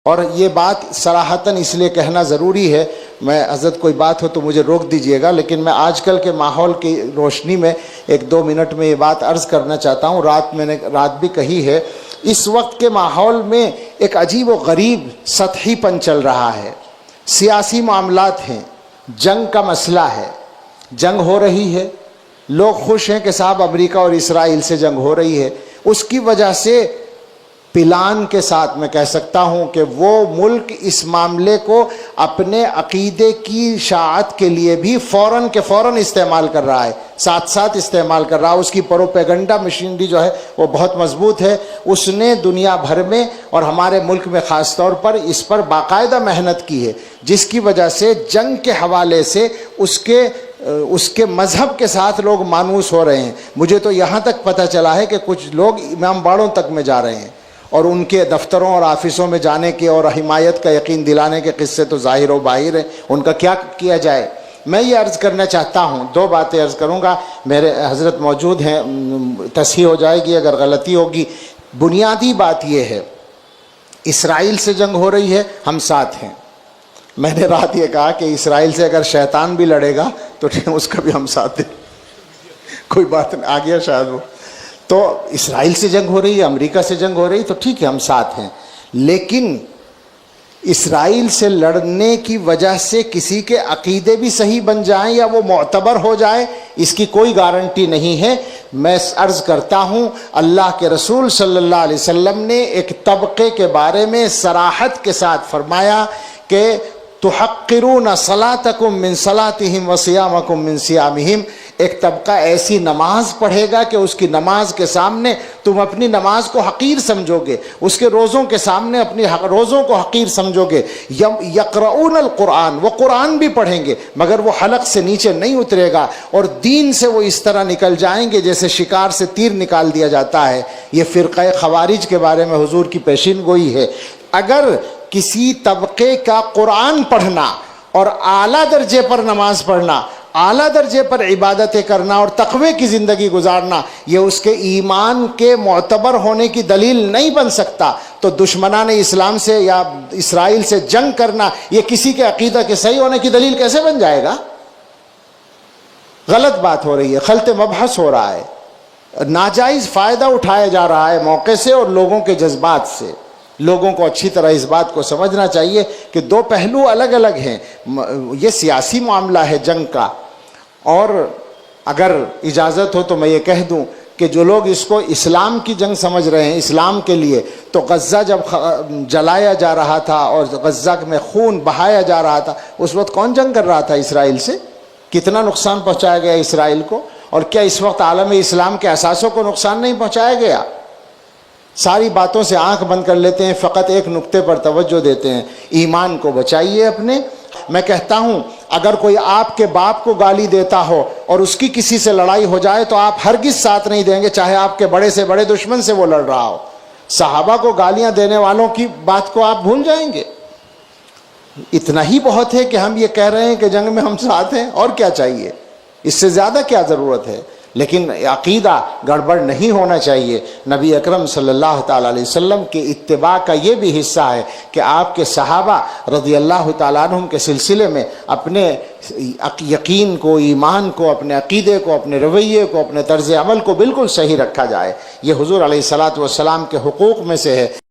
اور یہ بات صراحتاً اس لیے کہنا ضروری ہے، میں حضرت کوئی بات ہو تو مجھے روک دیجئے گا، لیکن میں آج کل کے ماحول کی روشنی میں 1-2 منٹ میں یہ بات عرض کرنا چاہتا ہوں۔ میں نے رات بھی کہی ہے، اس وقت کے ماحول میں ایک عجیب و غریب سطحی پن چل رہا ہے۔ سیاسی معاملات ہیں، جنگ کا مسئلہ ہے، جنگ ہو رہی ہے، لوگ خوش ہیں کہ صاحب امریکہ اور اسرائیل سے جنگ ہو رہی ہے، اس کی وجہ سے پلان کے ساتھ میں کہہ سکتا ہوں کہ وہ ملک اس معاملے کو اپنے عقیدے کی اشاعت کے لیے بھی فوراً کے فوراً استعمال کر رہا ہے، ساتھ ساتھ استعمال کر رہا ہے۔ اس کی پروپیگنڈا مشینری جو ہے وہ بہت مضبوط ہے۔ اس نے دنیا بھر میں اور ہمارے ملک میں خاص طور پر اس پر باقاعدہ محنت کی ہے، جس کی وجہ سے جنگ کے حوالے سے اس کے مذہب کے ساتھ لوگ مانوس ہو رہے ہیں۔ مجھے تو یہاں تک پتہ چلا ہے کہ کچھ لوگ امام باڑوں تک میں جا رہے ہیں، اور ان کے دفتروں اور آفسوں میں جانے کے اور حمایت کا یقین دلانے کے قصے تو ظاہر و باہر ہیں۔ ان کا کیا کیا جائے؟ میں یہ عرض کرنا چاہتا ہوں، 2 باتیں عرض کروں گا، میرے حضرت موجود ہیں، تصحیح ہو جائے گی اگر غلطی ہوگی۔ بنیادی بات یہ ہے، اسرائیل سے جنگ ہو رہی ہے، ہم ساتھ ہیں۔ میں نے رات یہ کہا کہ اسرائیل سے اگر شیطان بھی لڑے گا تو اس کا بھی ہم ساتھ دیں، کوئی بات نہیں، آ گیا شاید وہ۔ تو اسرائیل سے جنگ ہو رہی ہے، امریکہ سے جنگ ہو رہی ہے، تو ٹھیک ہے ہم ساتھ ہیں، لیکن اسرائیل سے لڑنے کی وجہ سے کسی کے عقیدے بھی صحیح بن جائیں یا وہ معتبر ہو جائے، اس کی کوئی گارنٹی نہیں ہے۔ میں عرض کرتا ہوں، اللہ کے رسول صلی اللہ علیہ وسلم نے ایک طبقے کے بارے میں صراحت کے ساتھ فرمایا کہ تحقرون صلاتکم من صلاتہم وصیامکم من صیامہم، ایک طبقہ ایسی نماز پڑھے گا کہ اس کی نماز کے سامنے تم اپنی نماز کو حقیر سمجھو گے، اس کے روزوں کے سامنے اپنی روزوں کو حقیر سمجھو گے۔ یقرؤون القرآن، وہ قرآن بھی پڑھیں گے مگر وہ حلق سے نیچے نہیں اترے گا، اور دین سے وہ اس طرح نکل جائیں گے جیسے شکار سے تیر نکال دیا جاتا ہے۔ یہ فرقہ خوارج کے بارے میں حضور کی پیشین گوئی ہے۔ اگر کسی طبقے کا قرآن پڑھنا اور اعلیٰ درجے پر نماز پڑھنا، اعلیٰ درجے پر عبادتیں کرنا اور تقوی کی زندگی گزارنا یہ اس کے ایمان کے معتبر ہونے کی دلیل نہیں بن سکتا، تو دشمنان اسلام سے یا اسرائیل سے جنگ کرنا یہ کسی کے عقیدہ کے صحیح ہونے کی دلیل کیسے بن جائے گا؟ غلط بات ہو رہی ہے، خلط مبحث ہو رہا ہے، ناجائز فائدہ اٹھایا جا رہا ہے موقع سے اور لوگوں کے جذبات سے۔ لوگوں کو اچھی طرح اس بات کو سمجھنا چاہیے کہ 2 پہلو الگ الگ ہیں۔ یہ سیاسی معاملہ ہے جنگ کا، اور اگر اجازت ہو تو میں یہ کہہ دوں کہ جو لوگ اس کو اسلام کی جنگ سمجھ رہے ہیں، اسلام کے لیے، تو غزہ جب جلایا جا رہا تھا اور غزہ میں خون بہایا جا رہا تھا، اس وقت کون جنگ کر رہا تھا اسرائیل سے؟ کتنا نقصان پہنچایا گیا اسرائیل کو؟ اور کیا اس وقت عالم اسلام کے اساسوں کو نقصان نہیں پہنچایا گیا؟ ساری باتوں سے آنکھ بند کر لیتے ہیں، فقط ایک نقطے پر توجہ دیتے ہیں، ایمان کو بچائیے اپنے۔ میں کہتا ہوں اگر کوئی آپ کے باپ کو گالی دیتا ہو اور اس کی کسی سے لڑائی ہو جائے تو آپ ہرگز ساتھ نہیں دیں گے، چاہے آپ کے بڑے سے بڑے دشمن سے وہ لڑ رہا ہو۔ صحابہ کو گالیاں دینے والوں کی بات کو آپ بھول جائیں گے؟ اتنا ہی بہت ہے کہ ہم یہ کہہ رہے ہیں کہ جنگ میں ہم ساتھ ہیں، اور کیا چاہیے؟ اس سے زیادہ کیا ضرورت ہے؟ لیکن عقیدہ گڑبڑ نہیں ہونا چاہیے۔ نبی اکرم صلی اللہ تعالیٰ علیہ وسلم کے اتباع کا یہ بھی حصہ ہے کہ آپ کے صحابہ رضی اللہ تعالیٰ عنہم کے سلسلے میں اپنے یقین کو، ایمان کو، اپنے عقیدے کو، اپنے رویے کو، اپنے طرز عمل کو بالکل صحیح رکھا جائے۔ یہ حضور علیہ الصلوۃ والسلام کے حقوق میں سے ہے۔